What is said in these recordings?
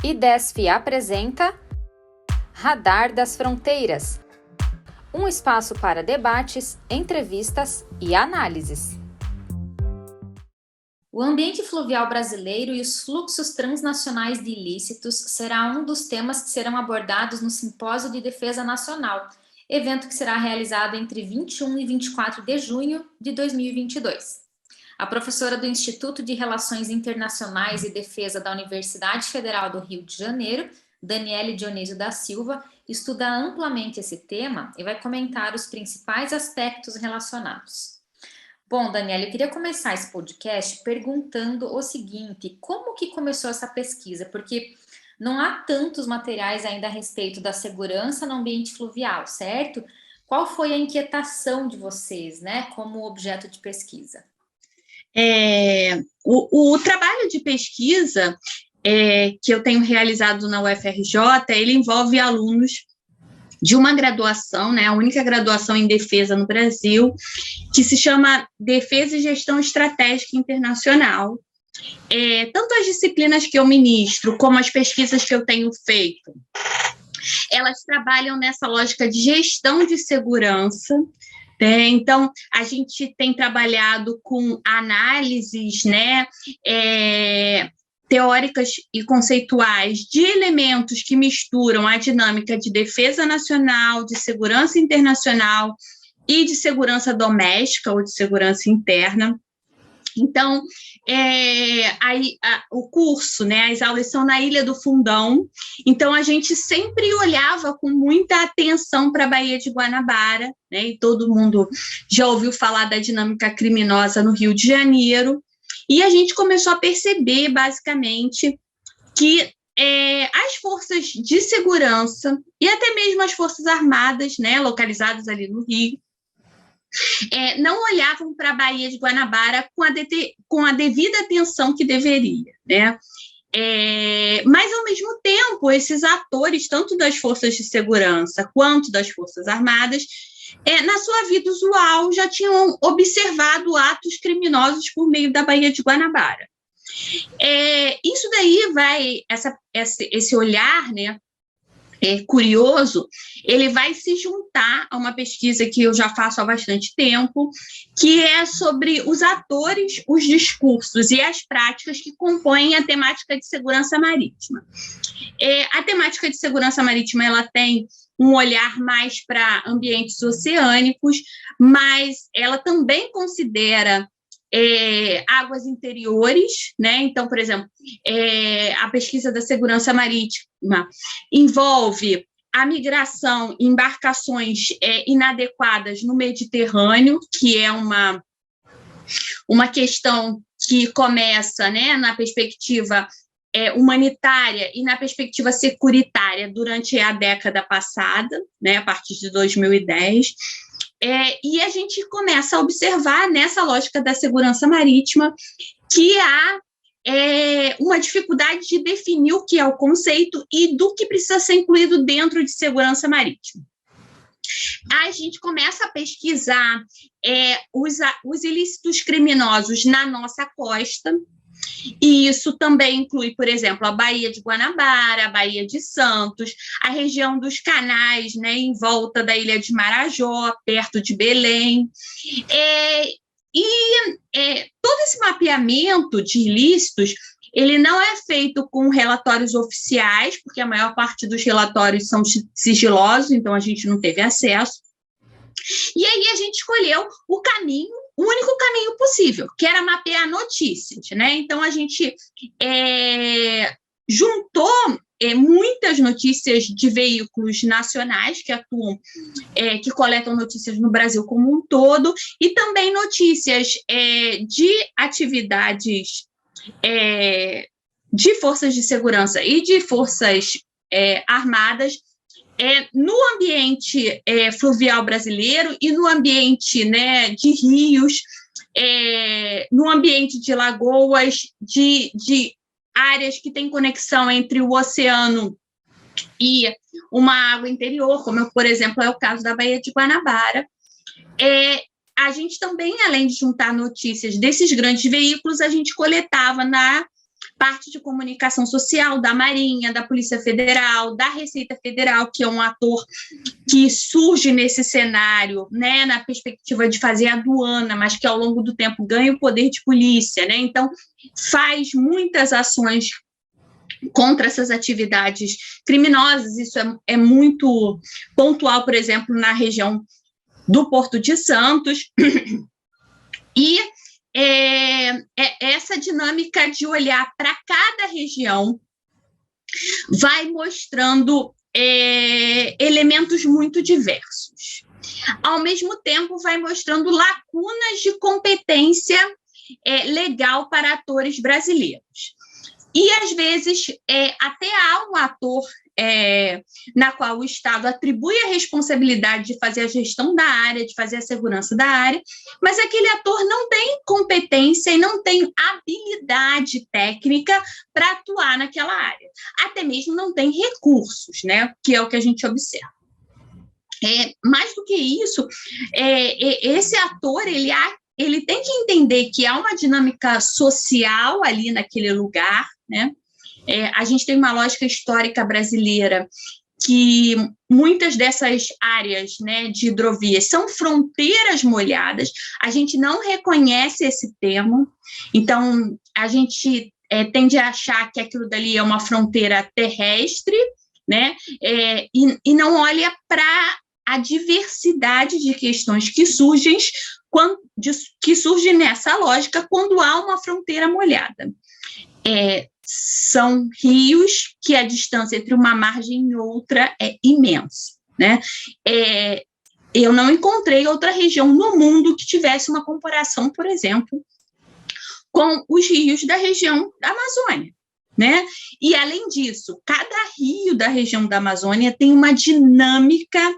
IDESF apresenta Radar das Fronteiras, um espaço para debates, entrevistas e análises. O ambiente fluvial brasileiro e os fluxos transnacionais de ilícitos será um dos temas que serão abordados no Simpósio de Defesa Nacional, evento que será realizado entre 21 e 24 de junho de 2022. A professora do Instituto de Relações Internacionais e Defesa da Universidade Federal do Rio de Janeiro, Daniele Dionísio da Silva, estuda amplamente esse tema e vai comentar os principais aspectos relacionados. Bom, Daniele, eu queria começar esse podcast perguntando o seguinte: como que começou essa pesquisa? Porque não há tantos materiais ainda a respeito da segurança no ambiente fluvial, certo? Qual foi a inquietação de vocês, né, como objeto de pesquisa? O trabalho de pesquisa que eu tenho realizado na UFRJ, ele envolve alunos de uma graduação, né, a única graduação em defesa no Brasil, que se chama Defesa e Gestão Estratégica Internacional. Tanto as disciplinas que eu ministro, como as pesquisas que eu tenho feito, elas trabalham nessa lógica de gestão de segurança. Então, a gente tem trabalhado com análises, né, teóricas e conceituais de elementos que misturam a dinâmica de defesa nacional, de segurança internacional e de segurança doméstica ou de segurança interna. Então, o curso, né, as aulas são na Ilha do Fundão, então a gente sempre olhava com muita atenção para a Baía de Guanabara, né, e todo mundo já ouviu falar da dinâmica criminosa no Rio de Janeiro, e a gente começou a perceber, basicamente, que as forças de segurança e até mesmo as forças armadas, né, localizadas ali no Rio, não olhavam para a Baía de Guanabara com a devida atenção que deveria, né? Mas, ao mesmo tempo, esses atores, tanto das forças de segurança quanto das forças armadas, na sua vida usual, já tinham observado atos criminosos por meio da Baía de Guanabara. Isso daí esse olhar, né, curioso, ele vai se juntar a uma pesquisa que eu já faço há bastante tempo, que é sobre os atores, os discursos e as práticas que compõem a temática de segurança marítima. A temática de segurança marítima, ela tem um olhar mais para ambientes oceânicos, mas ela também considera águas interiores, né? Então, por exemplo, a pesquisa da segurança marítima envolve a migração em embarcações inadequadas no Mediterrâneo, que é uma questão que começa, né, na perspectiva humanitária e na perspectiva securitária durante a década passada, né, a partir de 2010. E a gente começa a observar, nessa lógica da segurança marítima, que há uma dificuldade de definir o que é o conceito e do que precisa ser incluído dentro de segurança marítima. A gente começa a pesquisar os ilícitos criminosos na nossa costa, e isso também inclui, por exemplo, a Baía de Guanabara, a Baía de Santos, a região dos canais, né, em volta da Ilha de Marajó, perto de Belém. Todo esse mapeamento de ilícitos, ele não é feito com relatórios oficiais, porque a maior parte dos relatórios são sigilosos, então a gente não teve acesso. E aí a gente escolheu o único caminho possível, que era mapear notícias, né? Então a gente juntou muitas notícias de veículos nacionais que atuam, que coletam notícias no Brasil como um todo, e também notícias de atividades de forças de segurança e de forças armadas no ambiente fluvial brasileiro e no ambiente, né, de rios, no ambiente de lagoas, de áreas que têm conexão entre o oceano e uma água interior, como, por exemplo, é o caso da Baía de Guanabara. A gente também, além de juntar notícias desses grandes veículos, a gente coletava na parte de comunicação social da Marinha, da Polícia Federal, da Receita Federal, que é um ator que surge nesse cenário, né, na perspectiva de fazer aduana, mas que ao longo do tempo ganha o poder de polícia, né? Então, faz muitas ações contra essas atividades criminosas. Isso é muito pontual, por exemplo, na região do Porto de Santos. E essa dinâmica de olhar para cada região vai mostrando elementos muito diversos. Ao mesmo tempo, vai mostrando lacunas de competência legal para atores brasileiros. E, às vezes, até há um ator na qual o Estado atribui a responsabilidade de fazer a gestão da área, de fazer a segurança da área, mas aquele ator não tem competência e não tem habilidade técnica para atuar naquela área. Até mesmo não tem recursos, né? Que é o que a gente observa. Mais do que isso, esse ator, ele tem que entender que há uma dinâmica social ali naquele lugar, né? A gente tem uma lógica histórica brasileira que muitas dessas áreas, né, de hidrovias são fronteiras molhadas, a gente não reconhece esse termo, então a gente tende a achar que aquilo dali é uma fronteira terrestre, né, e não olha para a diversidade de questões que surgem nessa lógica quando há uma fronteira molhada. São rios que a distância entre uma margem e outra é imensa, né? Eu não encontrei outra região no mundo que tivesse uma comparação, por exemplo, com os rios da região da Amazônia, né? E, além disso, cada rio da região da Amazônia tem uma dinâmica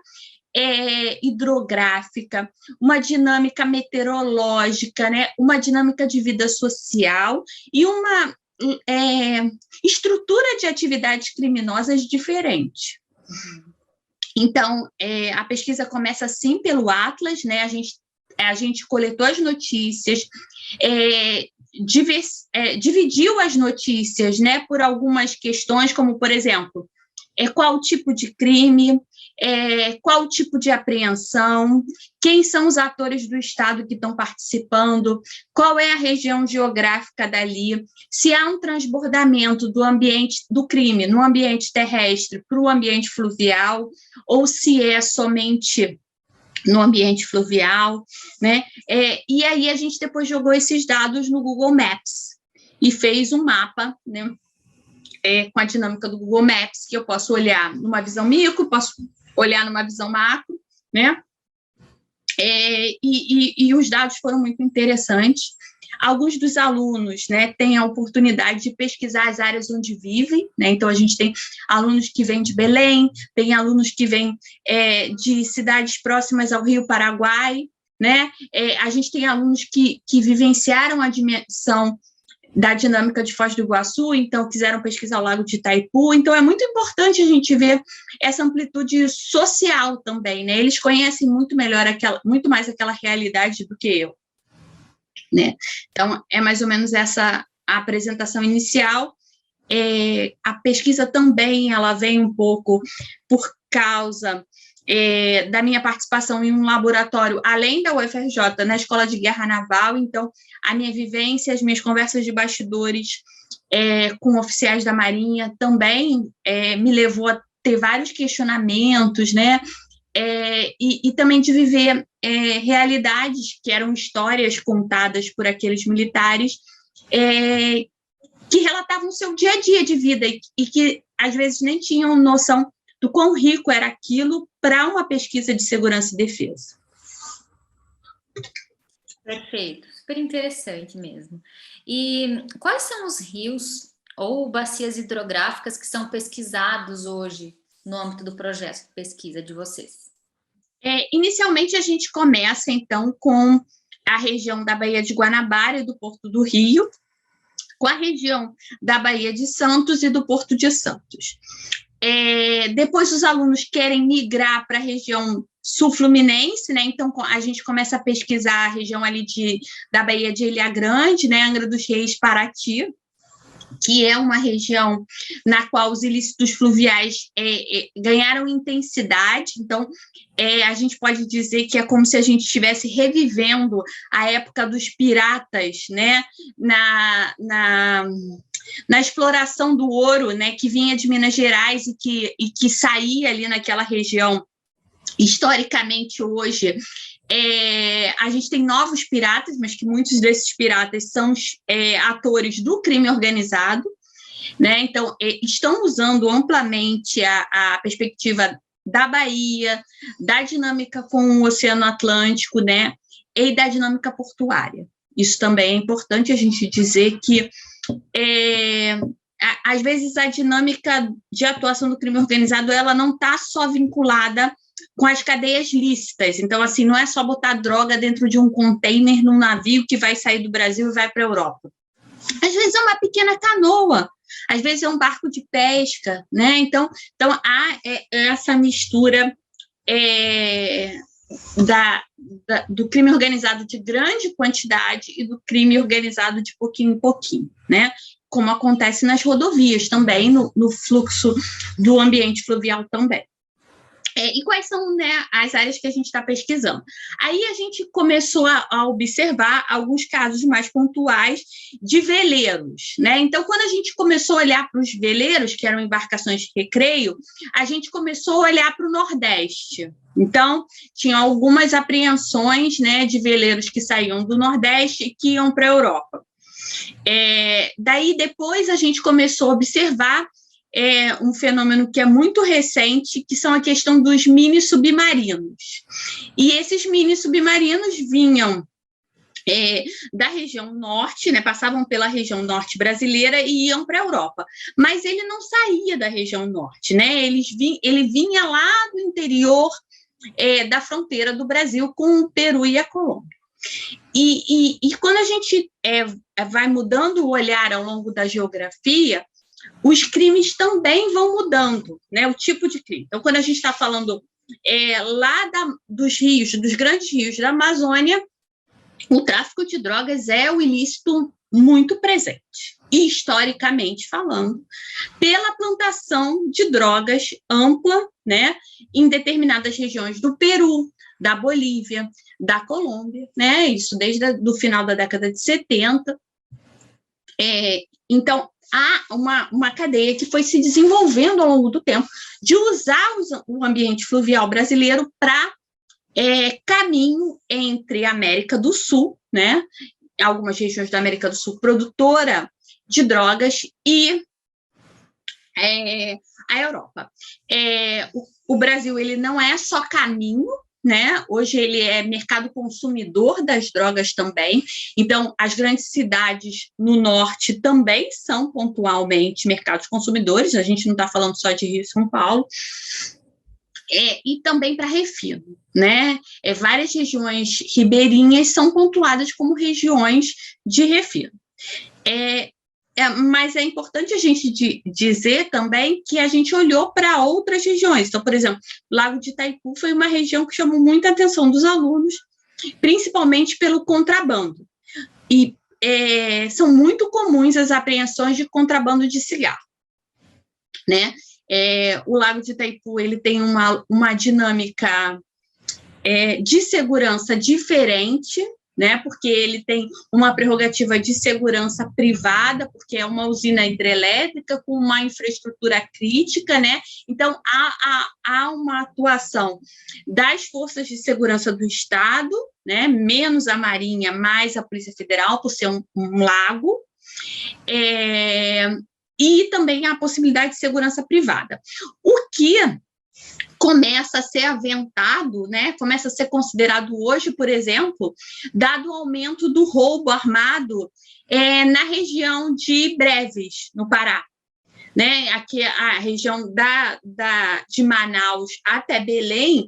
hidrográfica, uma dinâmica meteorológica, né? Uma dinâmica de vida social e uma estrutura de atividades criminosas diferente. Então, a pesquisa começa assim pelo Atlas, né? A gente coletou as notícias, dividiu as notícias, né, por algumas questões, como, por exemplo, qual o tipo de crime, qual o tipo de apreensão, quem são os atores do Estado que estão participando, qual é a região geográfica dali, se há um transbordamento do ambiente do crime no ambiente terrestre para o ambiente fluvial, ou se é somente no ambiente fluvial, né? E aí a gente depois jogou esses dados no Google Maps e fez um mapa, né? Com a dinâmica do Google Maps, que eu posso olhar numa visão micro, posso olhar numa visão macro, né? E os dados foram muito interessantes. Alguns dos alunos, né, têm a oportunidade de pesquisar as áreas onde vivem, né? Então, a gente tem alunos que vêm de Belém, tem alunos que vêm de cidades próximas ao Rio Paraguai, né? A gente tem alunos que vivenciaram a dimensão da dinâmica de Foz do Iguaçu, então quiseram pesquisar o Lago de Itaipu. Então, é muito importante a gente ver essa amplitude social também, né? Eles conhecem muito melhor muito mais aquela realidade do que eu, né? Então, é mais ou menos essa a apresentação inicial. A pesquisa também, ela vem um pouco por causa da minha participação em um laboratório, além da UFRJ, na Escola de Guerra Naval. Então, a minha vivência, as minhas conversas de bastidores com oficiais da Marinha também me levou a ter vários questionamentos, né? E também de viver realidades que eram histórias contadas por aqueles militares que relatavam o seu dia a dia de vida e que, às vezes, nem tinham noção do quão rico era aquilo para uma pesquisa de segurança e defesa. Perfeito, super interessante mesmo. E quais são os rios ou bacias hidrográficas que são pesquisados hoje no âmbito do projeto de pesquisa de vocês? Inicialmente, a gente começa, então, com a região da Baía de Guanabara e do Porto do Rio, com a região da Baía de Santos e do Porto de Santos. Depois, os alunos querem migrar para a região sul-fluminense, né? Então, a gente começa a pesquisar a região ali da Baía de Ilha Grande, né? Angra dos Reis, Paraty. que é uma região na qual os ilícitos fluviais ganharam intensidade. Então, a gente pode dizer que é como se a gente estivesse revivendo a época dos piratas, né, na exploração do ouro, né, que vinha de Minas Gerais e que saía ali naquela região. Historicamente, hoje, a gente tem novos piratas, mas que muitos desses piratas são atores do crime organizado, né? Então, estão usando amplamente a perspectiva da Bahia, da dinâmica com o Oceano Atlântico, né? E da dinâmica portuária. Isso também é importante a gente dizer que, às vezes, a dinâmica de atuação do crime organizado ela não está só vinculada com as cadeias lícitas. Então, assim, não é só botar droga dentro de um container num navio que vai sair do Brasil e vai para a Europa. Às vezes é uma pequena canoa, às vezes é um barco de pesca, né? Então há essa mistura do crime organizado de grande quantidade e do crime organizado de pouquinho em pouquinho, né? Como acontece nas rodovias também, no fluxo do ambiente fluvial também. E quais são, né, as áreas que a gente está pesquisando? Aí a gente começou a observar alguns casos mais pontuais de veleiros, né? Então, quando a gente começou a olhar para os veleiros, que eram embarcações de recreio, a gente começou a olhar para o Nordeste. Então, tinha algumas apreensões, né, de veleiros que saíam do Nordeste e que iam para a Europa. Daí, depois, a gente começou a observar um fenômeno que é muito recente, que são a questão dos mini-submarinos. E esses mini-submarinos vinham da região norte, né, passavam pela região norte brasileira e iam para a Europa. Mas ele não saía da região norte, né? Ele vinha lá do interior da fronteira do Brasil com o Peru e a Colômbia. E quando a gente vai mudando o olhar ao longo da geografia, os crimes também vão mudando, né? O tipo de crime. Então, quando a gente está falando lá dos rios, dos grandes rios da Amazônia, o tráfico de drogas é o ilícito muito presente, historicamente falando, pela plantação de drogas ampla, né, em determinadas regiões do Peru, da Bolívia, da Colômbia, né? Isso desde o final da década de 70. Então, há uma cadeia que foi se desenvolvendo ao longo do tempo de usar o ambiente fluvial brasileiro para caminho entre a América do Sul, né, algumas regiões da América do Sul produtora de drogas, e a Europa. O Brasil ele não é só caminho, né? Hoje ele é mercado consumidor das drogas também, então as grandes cidades no norte também são pontualmente mercados consumidores, a gente não está falando só de Rio e São Paulo, e também para refino, né? Várias regiões ribeirinhas são pontuadas como regiões de refino. Mas é importante a gente dizer também que a gente olhou para outras regiões. Então, por exemplo, o Lago de Itaipu foi uma região que chamou muita atenção dos alunos, principalmente pelo contrabando. E são muito comuns as apreensões de contrabando de cigarro, né? O Lago de Itaipu ele tem uma dinâmica de segurança diferente, né, porque ele tem uma prerrogativa de segurança privada, porque é uma usina hidrelétrica com uma infraestrutura crítica, né? Então, há uma atuação das forças de segurança do Estado, né, menos a Marinha, mais a Polícia Federal, por ser um lago, e também a possibilidade de segurança privada. O que começa a ser aventado, né? Começa a ser considerado hoje, por exemplo, dado o aumento do roubo armado na região de Breves, no Pará, né? Aqui a região de Manaus até Belém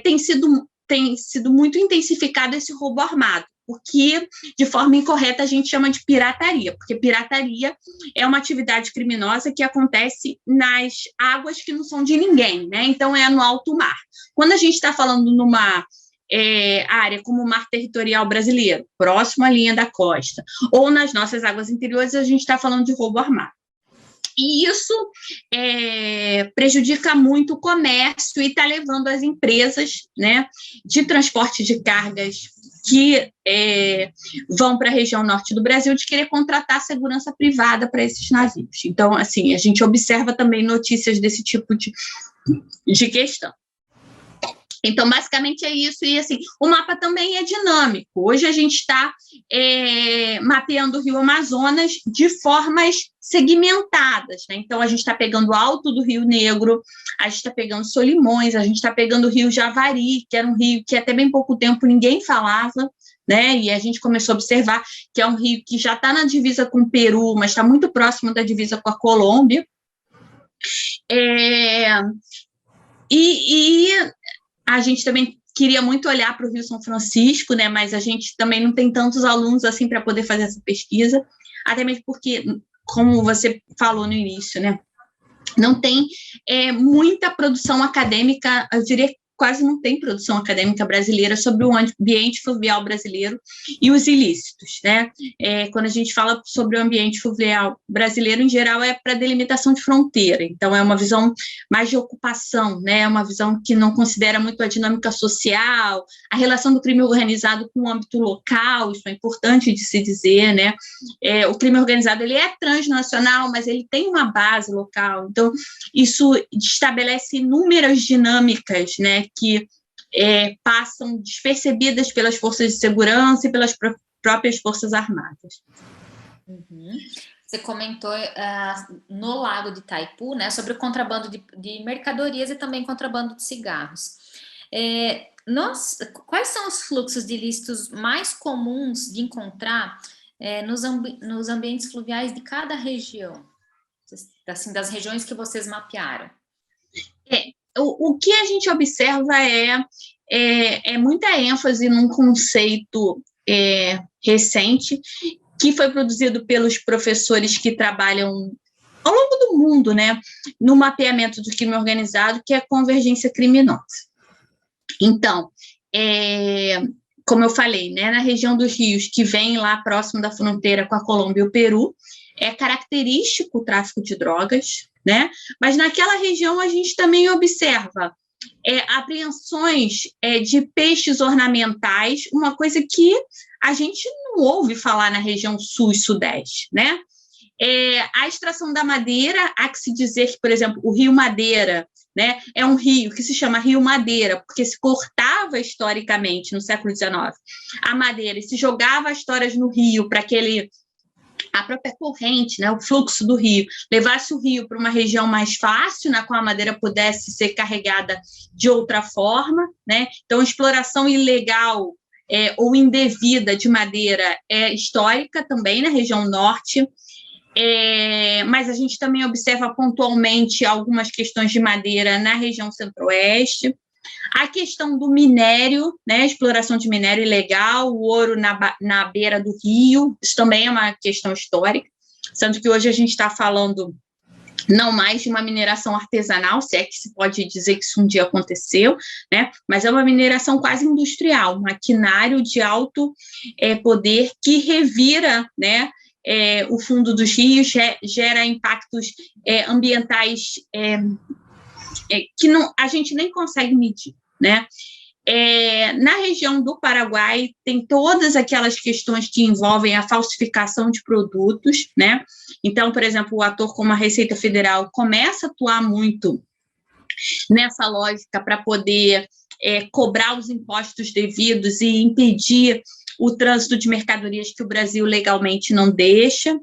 tem sido muito intensificado esse roubo armado, porque, de forma incorreta, a gente chama de pirataria, porque pirataria é uma atividade criminosa que acontece nas águas que não são de ninguém, né? Então, é no alto mar. Quando a gente está falando numa área como o mar territorial brasileiro, próximo à linha da costa, ou nas nossas águas interiores, a gente está falando de roubo armado. E isso prejudica muito o comércio e está levando as empresas, né, de transporte de cargas que vão para a região norte do Brasil de querer contratar segurança privada para esses navios. Então, assim, a gente observa também notícias desse tipo de questão. Então, basicamente é isso, e assim, o mapa também é dinâmico. Hoje a gente está mapeando o Rio Amazonas de formas segmentadas, né? Então, a gente está pegando o alto do Rio Negro, a gente está pegando Solimões, a gente está pegando o Rio Javari, que era um rio que até bem pouco tempo ninguém falava, né? E a gente começou a observar que é um rio que já está na divisa com o Peru, mas está muito próximo da divisa com a Colômbia. A gente também queria muito olhar para o Rio São Francisco, né, mas a gente também não tem tantos alunos assim para poder fazer essa pesquisa, até mesmo porque, como você falou no início, né, não tem muita produção acadêmica, eu diria que quase não tem produção acadêmica brasileira sobre o ambiente fluvial brasileiro e os ilícitos, né? Quando a gente fala sobre o ambiente fluvial brasileiro, em geral, é para delimitação de fronteira, então é uma visão mais de ocupação, né? É uma visão que não considera muito a dinâmica social, a relação do crime organizado com o âmbito local, isso é importante de se dizer, né? O crime organizado, ele é transnacional, mas ele tem uma base local, então isso estabelece inúmeras dinâmicas, né, que passam despercebidas pelas forças de segurança e pelas próprias forças armadas. Uhum. Você comentou no Lago de Itaipu, né, sobre o contrabando de mercadorias e também contrabando de cigarros. Quais são os fluxos de ilícitos mais comuns de encontrar nos ambientes fluviais de cada região? Assim, das regiões que vocês mapearam? O que a gente observa é muita ênfase num conceito recente que foi produzido pelos professores que trabalham ao longo do mundo, né, no mapeamento do crime organizado, que é a convergência criminosa. Então, como eu falei, né, na região dos rios, que vem lá próximo da fronteira com a Colômbia e o Peru, é característico o tráfico de drogas, né? Mas naquela região a gente também observa apreensões de peixes ornamentais, uma coisa que a gente não ouve falar na região sul e sudeste, né? A extração da madeira, há que se dizer que, por exemplo, o Rio Madeira, né, é um rio que se chama Rio Madeira, porque se cortava historicamente, no século XIX, a madeira e se jogava as toras no rio para que a própria corrente, né, o fluxo do rio, levasse o rio para uma região mais fácil, na qual a madeira pudesse ser carregada de outra forma, né? Então, a exploração ilegal ou indevida de madeira é histórica também na região norte, mas a gente também observa pontualmente algumas questões de madeira na região centro-oeste. A questão do minério, né, exploração de minério ilegal, o ouro na beira do rio, isso também é uma questão histórica, sendo que hoje a gente está falando não mais de uma mineração artesanal, se é que se pode dizer que isso um dia aconteceu, né, mas é uma mineração quase industrial, um maquinário de alto poder que revira, né, o fundo dos rios, gera impactos ambientais que a gente nem consegue medir, né? Na região do Paraguai, tem todas aquelas questões que envolvem a falsificação de produtos, né? Então, por exemplo, o ator como a Receita Federal começa a atuar muito nessa lógica para poder cobrar os impostos devidos e impedir o trânsito de mercadorias que o Brasil legalmente não deixa,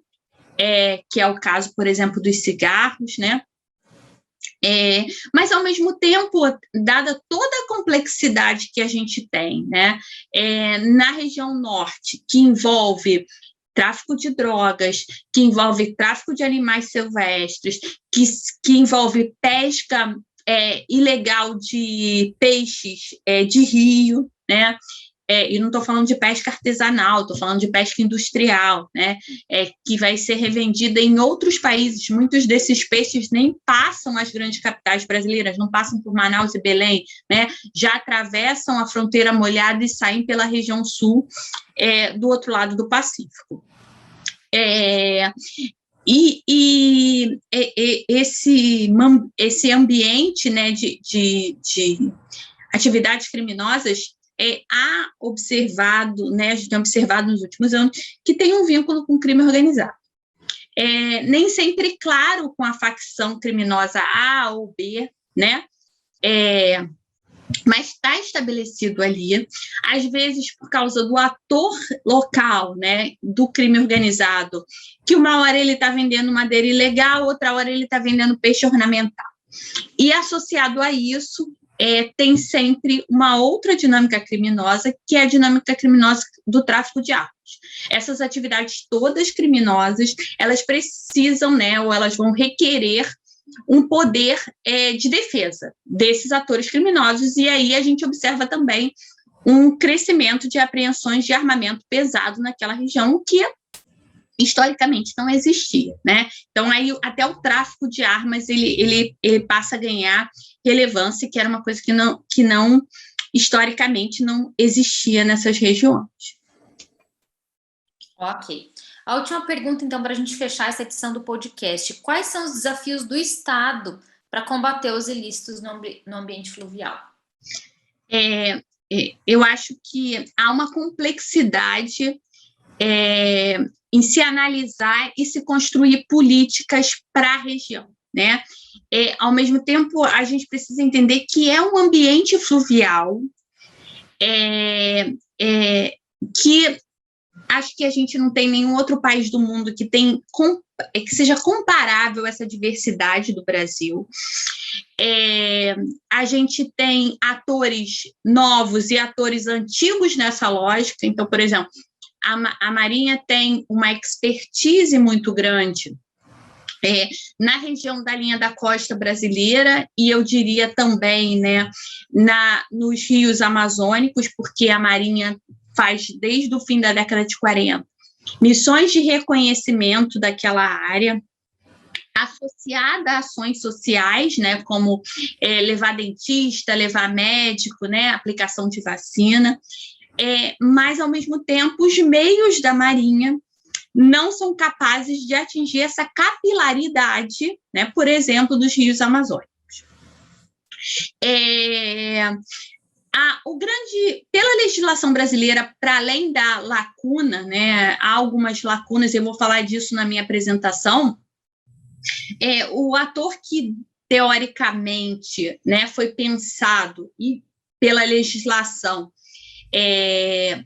que é o caso, por exemplo, dos cigarros, né? Mas, ao mesmo tempo, dada toda a complexidade que a gente tem, né, na região norte, que envolve tráfico de drogas, que envolve tráfico de animais silvestres, que envolve pesca ilegal de peixes de rio, né, e não estou falando de pesca artesanal, estou falando de pesca industrial, né, que vai ser revendida em outros países. Muitos desses peixes nem passam as grandes capitais brasileiras, não passam por Manaus e Belém, né, já atravessam a fronteira molhada e saem pela região sul, do outro lado do Pacífico. Esse ambiente, né, de atividades criminosas há observado, né, a gente tem observado nos últimos anos, que tem um vínculo com o crime organizado. Nem sempre claro com a facção criminosa A ou B, né, mas está estabelecido ali, às vezes por causa do ator local, né, do crime organizado, que uma hora ele está vendendo madeira ilegal, outra hora ele está vendendo peixe ornamental. E associado a isso, tem sempre uma outra dinâmica criminosa, que é a dinâmica criminosa do tráfico de armas. Essas atividades todas criminosas, elas precisam, né, ou elas vão requerer um poder de defesa desses atores criminosos, e aí a gente observa também um crescimento de apreensões de armamento pesado naquela região, que historicamente não existia, né? Então, aí até o tráfico de armas, ele passa a ganhar relevância, que era uma coisa que não historicamente, não existia nessas regiões. Ok. A última pergunta, então, para a gente fechar essa edição do podcast. Quais são os desafios do Estado para combater os ilícitos no ambiente fluvial? Eu acho que há uma complexidade em se analisar e se construir políticas para a região, né? Ao mesmo tempo, a gente precisa entender que é um ambiente fluvial que acho que a gente não tem nenhum outro país do mundo que seja comparável a essa diversidade do Brasil. A gente tem atores novos e atores antigos nessa lógica. Então, por exemplo, a Marinha tem uma expertise muito grande na região da linha da costa brasileira, e eu diria também, né, nos rios amazônicos, porque a Marinha faz, desde o fim da década de 40, missões de reconhecimento daquela área, associada a ações sociais, né, como levar dentista, levar médico, né, aplicação de vacina, mas, ao mesmo tempo, os meios da Marinha não são capazes de atingir essa capilaridade, né, por exemplo, dos rios amazônicos. Pela legislação brasileira, para além da lacuna, né, há algumas lacunas, eu vou falar disso na minha apresentação. O ator que, teoricamente, né, foi pensado e pela legislação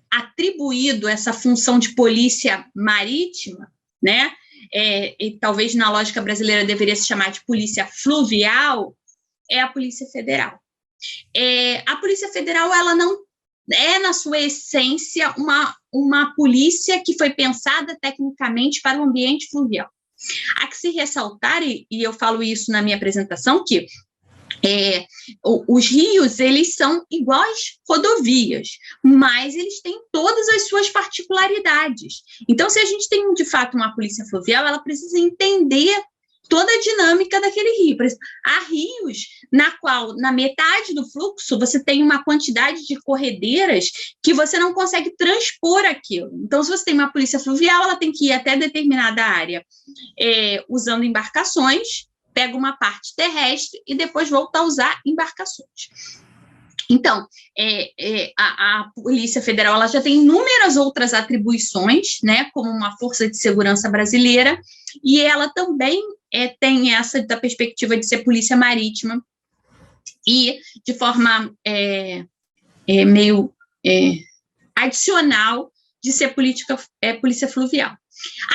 atribuído essa função de polícia marítima, né, e talvez na lógica brasileira deveria se chamar de polícia fluvial, é a Polícia Federal. A Polícia Federal, ela não é, na sua essência, uma polícia que foi pensada tecnicamente para o ambiente fluvial. Há que se ressaltar, e eu falo isso na minha apresentação, que os rios, eles são iguais rodovias, mas eles têm todas as suas particularidades. Então, se a gente tem, de fato, uma polícia fluvial, ela precisa entender toda a dinâmica daquele rio. Por exemplo, há rios na qual, na metade do fluxo, você tem uma quantidade de corredeiras que você não consegue transpor aquilo. Então, se você tem uma polícia fluvial, ela tem que ir até determinada área usando embarcações, pega uma parte terrestre e depois volta a usar embarcações. Então, a Polícia Federal, ela já tem inúmeras outras atribuições, né, como uma força de segurança brasileira, e ela também tem essa da perspectiva de ser polícia marítima e de forma meio adicional de ser polícia fluvial.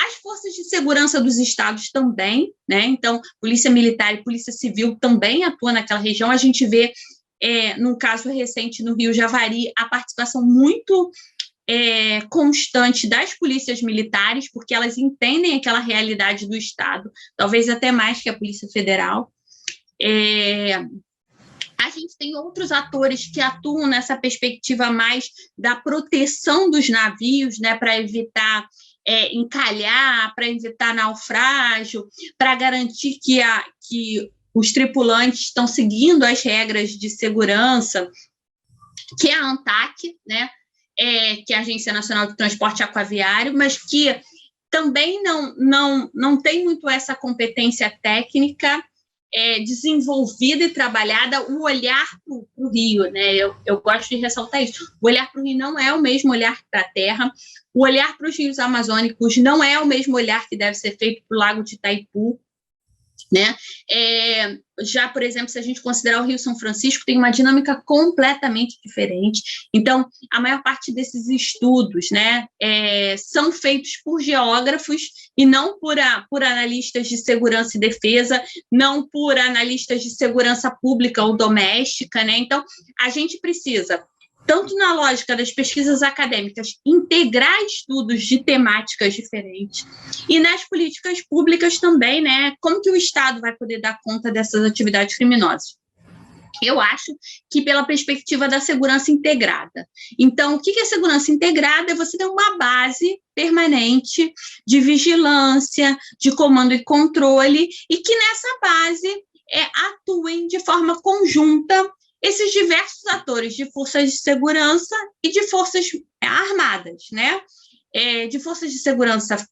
As forças de segurança dos estados também, né? Então, polícia militar e polícia civil também atuam naquela região. A gente vê, num caso recente no Rio Javari, a participação muito constante das polícias militares, porque elas entendem aquela realidade do estado, talvez até mais que a Polícia Federal. A gente tem outros atores que atuam nessa perspectiva mais da proteção dos navios, né, para evitar encalhar, para evitar naufrágio, para garantir que os tripulantes estão seguindo as regras de segurança, que é a ANTAC, né, que é a Agência Nacional de Transporte Aquaviário, mas que também não tem muito essa competência técnica desenvolvida e trabalhada, o olhar para o rio, né? Eu gosto de ressaltar isso. O olhar para o rio não é o mesmo olhar para a terra, o olhar para os rios amazônicos não é o mesmo olhar que deve ser feito para o Lago de Itaipu, né? Já, por exemplo, se a gente considerar o Rio São Francisco, tem uma dinâmica completamente diferente. Então, a maior parte desses estudos, né, são feitos por geógrafos e não por analistas de segurança e defesa, não por analistas de segurança pública ou doméstica, né? Então, a gente precisa, tanto na lógica das pesquisas acadêmicas, integrar estudos de temáticas diferentes, e nas políticas públicas também, né? Como que o Estado vai poder dar conta dessas atividades criminosas? Eu acho que pela perspectiva da segurança integrada. Então, o que é segurança integrada? É você ter uma base permanente de vigilância, de comando e controle, e que nessa base atuem de forma conjunta esses diversos atores de forças de segurança e de forças armadas, né? De forças de segurança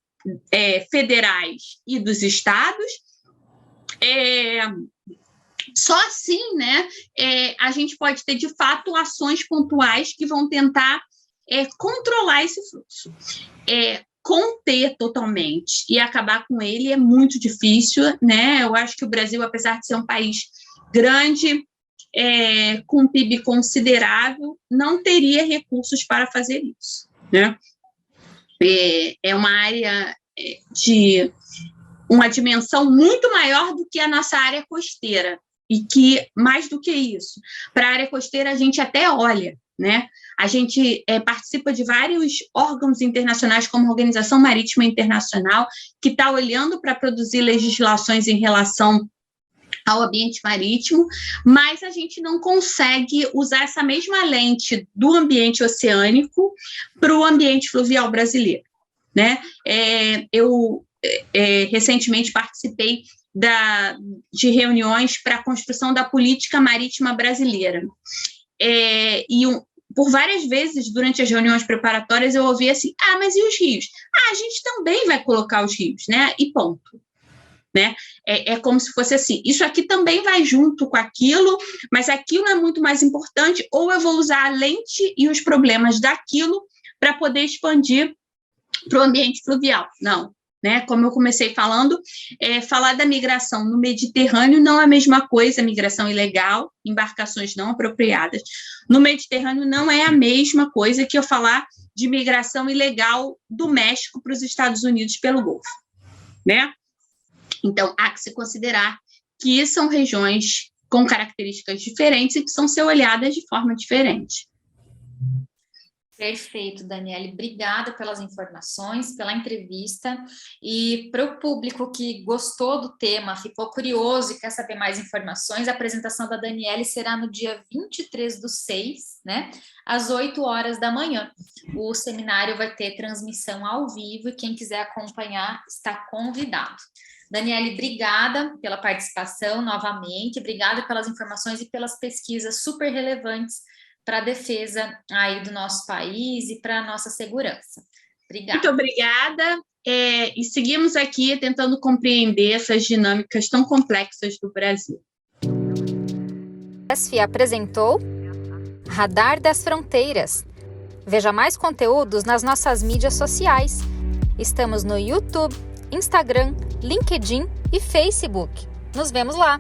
federais e dos estados. Só assim, né, a gente pode ter, de fato, ações pontuais que vão tentar controlar esse fluxo. Conter totalmente e acabar com ele é muito difícil, né? Eu acho que o Brasil, apesar de ser um país grande, com um PIB considerável, não teria recursos para fazer isso, né? É uma área de uma dimensão muito maior do que a nossa área costeira, e que, mais do que isso, para a área costeira a gente até olha, né? A gente participa de vários órgãos internacionais, como a Organização Marítima Internacional, que está olhando para produzir legislações em relação ao ambiente marítimo, mas a gente não consegue usar essa mesma lente do ambiente oceânico para o ambiente fluvial brasileiro, né? Eu recentemente participei de reuniões para a construção da política marítima brasileira, por várias vezes, durante as reuniões preparatórias, eu ouvi assim, mas e os rios? A gente também vai colocar os rios, né? E ponto. Né? Como se fosse assim, isso aqui também vai junto com aquilo, mas aquilo é muito mais importante, ou eu vou usar a lente e os problemas daquilo para poder expandir para o ambiente fluvial. Não, né? Como eu comecei falando, falar da migração no Mediterrâneo não é a mesma coisa, migração ilegal, embarcações não apropriadas. No Mediterrâneo não é a mesma coisa que eu falar de migração ilegal do México para os Estados Unidos pelo Golfo, né? Então, há que se considerar que são regiões com características diferentes e que precisam ser olhadas de forma diferente. Perfeito, Daniele. Obrigada pelas informações, pela entrevista. E para o público que gostou do tema, ficou curioso e quer saber mais informações, a apresentação da Daniele será no dia 23/6, né, às 8 horas da manhã. O seminário vai ter transmissão ao vivo e quem quiser acompanhar está convidado. Daniele, obrigada pela participação novamente, obrigada pelas informações e pelas pesquisas super relevantes para a defesa aí do nosso país e para a nossa segurança. Obrigada. Muito obrigada, e seguimos aqui tentando compreender essas dinâmicas tão complexas do Brasil. A SFIA apresentou Radar das Fronteiras. Veja mais conteúdos nas nossas mídias sociais. Estamos no YouTube, Instagram, LinkedIn e Facebook. Nos vemos lá!